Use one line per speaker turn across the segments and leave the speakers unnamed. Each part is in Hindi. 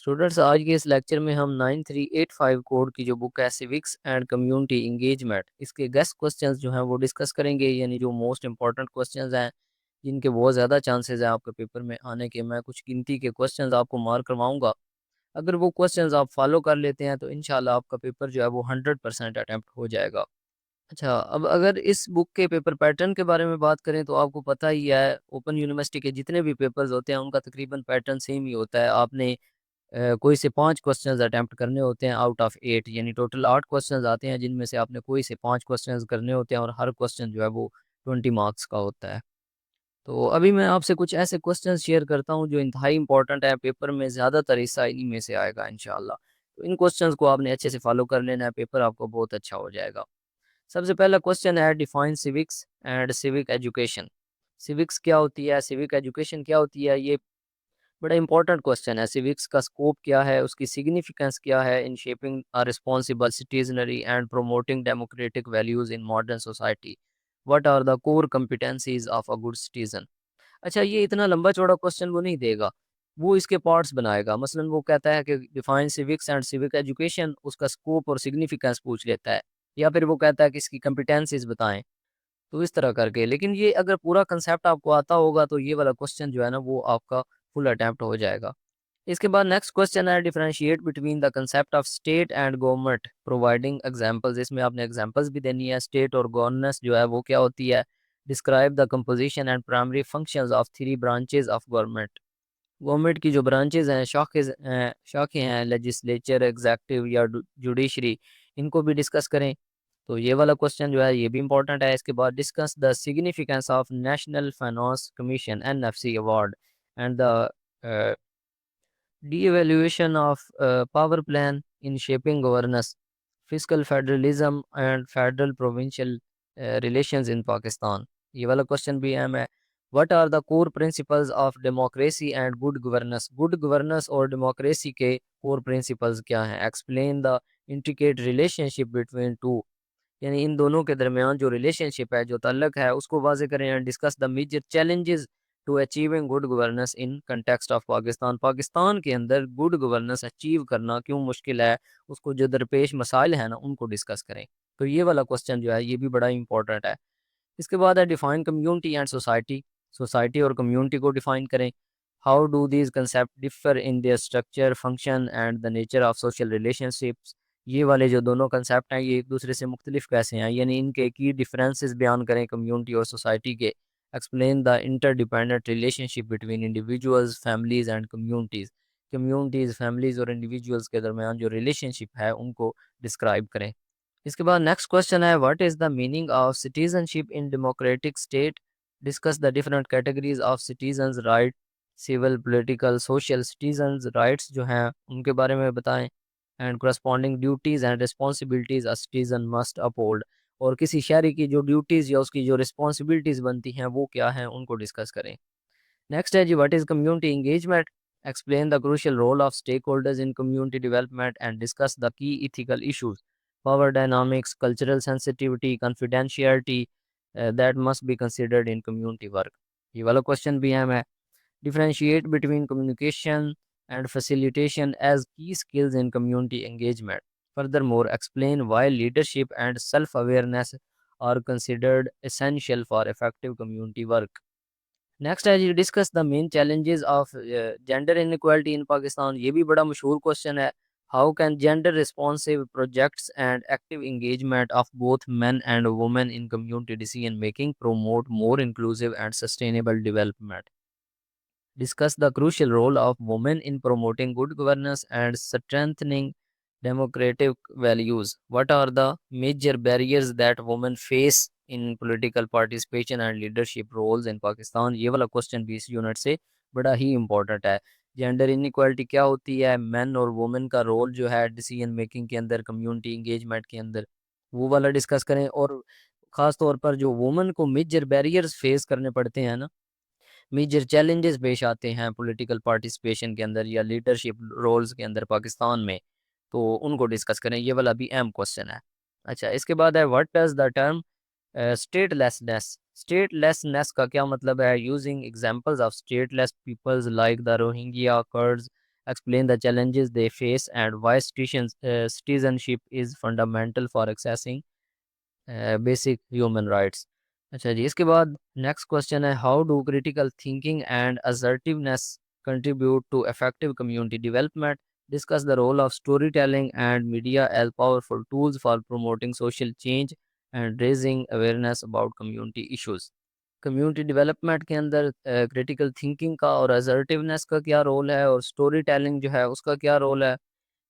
स्टूडेंट्स, आज के इस लेक्चर में हम 9385 कोड की जो बुक है सिविक्स एंड कम्युनिटी इंगेजमेंट, इसके गेस्ट क्वेश्चंस जो हैं वो डिस्कस करेंगे। यानी जो मोस्ट इंपॉर्टेंट क्वेश्चंस हैं जिनके बहुत ज़्यादा चांसेस हैं आपके पेपर में आने के। मैं कुछ गिनती के क्वेश्चंस आपको मार्क करवाऊंगा। अगर वो क्वेश्चंस आप फॉलो कर लेते हैं तो इंशाल्लाह आपका पेपर जो है वो 100% अटैम्प्ट हो जाएगा। अच्छा, अब अगर इस बुक के पेपर पैटर्न के बारे में बात करें तो आपको पता ही है, ओपन यूनिवर्सिटी के जितने भी पेपर्स होते हैं उनका तकरीबन पैटर्न सेम ही होता है। आपने कोई से 5 क्वेश्चंस अटेम्प्ट करने होते हैं आउट ऑफ 8, यानी टोटल 8 क्वेश्चंस आते हैं जिनमें से आपने कोई से 5 क्वेश्चंस करने होते हैं और हर क्वेश्चन जो है वो 20 मार्क्स का होता है। तो अभी मैं आपसे कुछ ऐसे क्वेश्चंस शेयर करता हूँ जो इंतहाई इंपॉर्टेंट है, पेपर में ज़्यादातर हिस्सा इन्हीं में से आएगा इंशाल्लाह। तो इन क्वेश्चंस को आपने अच्छे से फॉलो कर लेना है, पेपर आपको बहुत अच्छा हो जाएगा। सबसे पहला क्वेश्चन है, define civics and civic education. Civics क्या होती है, सिविक एजुकेशन क्या होती है, ये बड़ा इंपॉर्टेंट क्वेश्चन है। सिविक्स का स्कोप क्या है, उसकी सिग्निफिकेंस क्या है in shaping a responsible citizenry and promoting democratic values in modern society. What are the core competencies of a good citizen. अच्छा, ये इतना लंबा चौड़ा क्वेश्चन वो नहीं देगा, वो इसके पार्ट्स बनाएगा। मसलन वो कहता है कि define civics and civic education, उसका स्कोप और सिग्निफिकेंस पूछ लेता है, या फिर वो कहता है कि इसकी कम्पिटेंसीज बताएं। तो इस तरह करके, लेकिन ये अगर पूरा कंसेप्ट आपको आता होगा तो ये वाला क्वेश्चन जो है ना वो आपका फुल अटेम्प्ट हो जाएगा। इसके बाद नेक्स्ट क्वेश्चन है, differentiate between the concept of state and government providing examples. इसमें आपने एग्जांपल्स भी देनी है। स्टेट और गवर्नेंस जो है वो क्या होती है। Describe the composition and primary functions of 3 branches of government. Government की जो ब्रांचेस हैं, शाखें हैं, लेजिस्लेचर, एग्जेक्टिव या जुडिशरी, इनको भी डिस्कस करें। तो ये वाला क्वेश्चन जो है ये भी इंपॉर्टेंट है। इसके बाद discuss the significance of national finance commission NFC award and the de-evaluation of power plan in shaping governance, fiscal federalism and federal provincial relations in Pakistan। ये वाला क्वेश्चन भी अहम है। What are the core principles of democracy and good governance? Good governance और democracy के core principles क्या हैं? Explain the intricate relationship between two, यानी इन दोनों के दरमियान जो रिलेशनशिप है, जो ताल्लुक है, उसको वाजे करें। And discuss the major challenges to achieving good governance in context of Pakistan. Pakistan के अंदर गुड गवर्नेंस अचीव करना क्यों मुश्किल है, उसको जो दरपेश मसाइल हैं ना उनको डिस्कस करें। तो ये वाला क्वेश्चन जो है ये भी बड़ा इंपॉर्टेंट है। इसके बाद है, define community and society. Society और कम्युनिटी को डिफाइन करें। How do these concept differ in their structure, function and the nature of social relationships. ये वाले जो दोनों कंसेप्ट हैं ये एक दूसरे से मुख्तलिफ कैसे हैं, यानी इनके की डिफरेंसेस बयान करें कम्युनिटी और सोसाइटी के। Explain the interdependent relationship between individuals, families and communities. Communities, families और इंडिविजुअल्स के दरमियान जो रिलेशनशिप है उनको डिस्क्राइब करें। इसके बाद नेक्स्ट क्वेश्चन है, what is the meaning of citizenship in democratic state. Discuss the different categories of citizens right, civil, political, social. Citizens rights जो हैं उनके बारे में बताएं। And corresponding duties and responsibilities a citizen must uphold, और किसी शहरी की जो ड्यूटीज या उसकी जो रिस्पॉन्सिबिलिटीज बनती हैं वो क्या हैं उनको डिस्कस करें। नेक्स्ट है जी, what is community engagement. Explain the crucial role of stakeholders in community development and discuss the key ethical issues, power dynamics, cultural sensitivity, confidentiality that must be considered in community work. ये वाला क्वेश्चन भी है। Differentiate between communication and facilitation as key skills in community engagement. Furthermore, explain why leadership and self-awareness are considered essential for effective community work. Next है जी, discuss the main challenges of gender inequality in Pakistan. ये भी बड़ा मशहूर क्वेश्चन है। How can gender responsive projects and active engagement of both men and women in community decision making promote more inclusive and sustainable development. Discuss the crucial role of women in promoting good governance and strengthening democratic values. What are the major barriers that women face in political participation and leadership roles in Pakistan? ये वाला क्वेश्चन भी इस यूनिट से बड़ा ही इंपॉर्टेंट है। जेंडर इनइक्वालिटी क्या होती है, मेन और वुमेन का रोल जो है डिसीजन मेकिंग के अंदर, कम्युनिटी इंगेजमेंट के अंदर, वो वाला डिस्कस करें। और ख़ास तौर पर जो वुमेन को मेजर बैरियर्स फेस करने पड़ते हैं ना, मेजर चैलेंजेस पेश आते हैं पॉलिटिकल पार्टिसिपेशन के अंदर या लीडरशिप रोल्स के अंदर पाकिस्तान में, तो उनको डिस्कस करें। ये वाला भी अहम क्वेश्चन है। अच्छा, इसके बाद है, what does the term statelessness. Statelessness का क्या मतलब है। Using examples of stateless peoples like the Rohingya, Kurds explain the challenges they face and why citizenship is fundamental for accessing basic human rights. अच्छा जी, इसके बाद नेक्स्ट क्वेश्चन है, how do critical thinking and assertiveness contribute to effective community development, discuss the role of storytelling and media as powerful tools for promoting social change and raising awareness about community issues. Community development के अंदर क्रिटिकल थिंकिंग का और असर्टिवनेस का क्या रोल है, और स्टोरी टेलिंग जो है उसका क्या रोल है,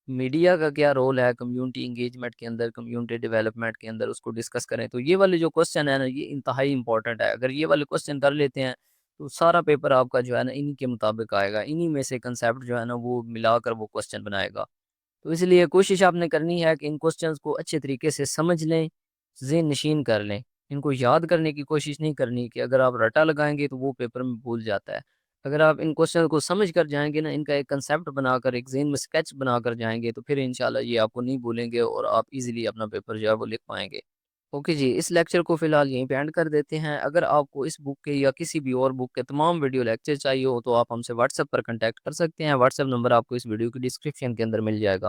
मीडिया का क्या रोल है कम्युनिटी इंगेजमेंट के अंदर, कम्युनिटी डेवलपमेंट के अंदर, उसको डिस्कस करें। तो ये वाले जो क्वेश्चन है ना, ये इंतहाई इंपॉर्टेंट है। अगर ये वाले क्वेश्चन कर लेते हैं तो सारा पेपर आपका जो है ना इन्हीं के मुताबिक आएगा, इन्हीं में से कंसेप्ट जो है ना वो मिलाकर वो क्वेश्चन बनाएगा। तो इसलिए कोशिश आपने करनी है कि इन क्वेश्चंस को अच्छे तरीके से समझ लें, ज़हन नशीन कर लें। इनको याद करने की कोशिश नहीं करनी कि अगर आप रटा लगाएँगे तो वो पेपर में भूल जाता है। अगर आप इन क्वेश्चन को समझ कर जाएँगे ना, इनका एक कंसेप्ट बनाकर, एक ज़हन में स्केच बनाकर जाएँगे, तो फिर इंशाल्लाह ये आपको नहीं भूलेंगे और आप ईज़िली अपना पेपर जो है वो लिख पाएँगे। ओके जी, इस लेक्चर को फ़िलहाल यहीं पे एंड कर देते हैं। अगर आपको इस बुक के या किसी भी और बुक के तमाम वीडियो लेक्चर चाहिए हो तो आप हमसे व्हाट्सएप पर कॉन्टैक्ट कर सकते हैं। व्हाट्सएप नंबर आपको इस वीडियो की डिस्क्रिप्शन के अंदर मिल जाएगा।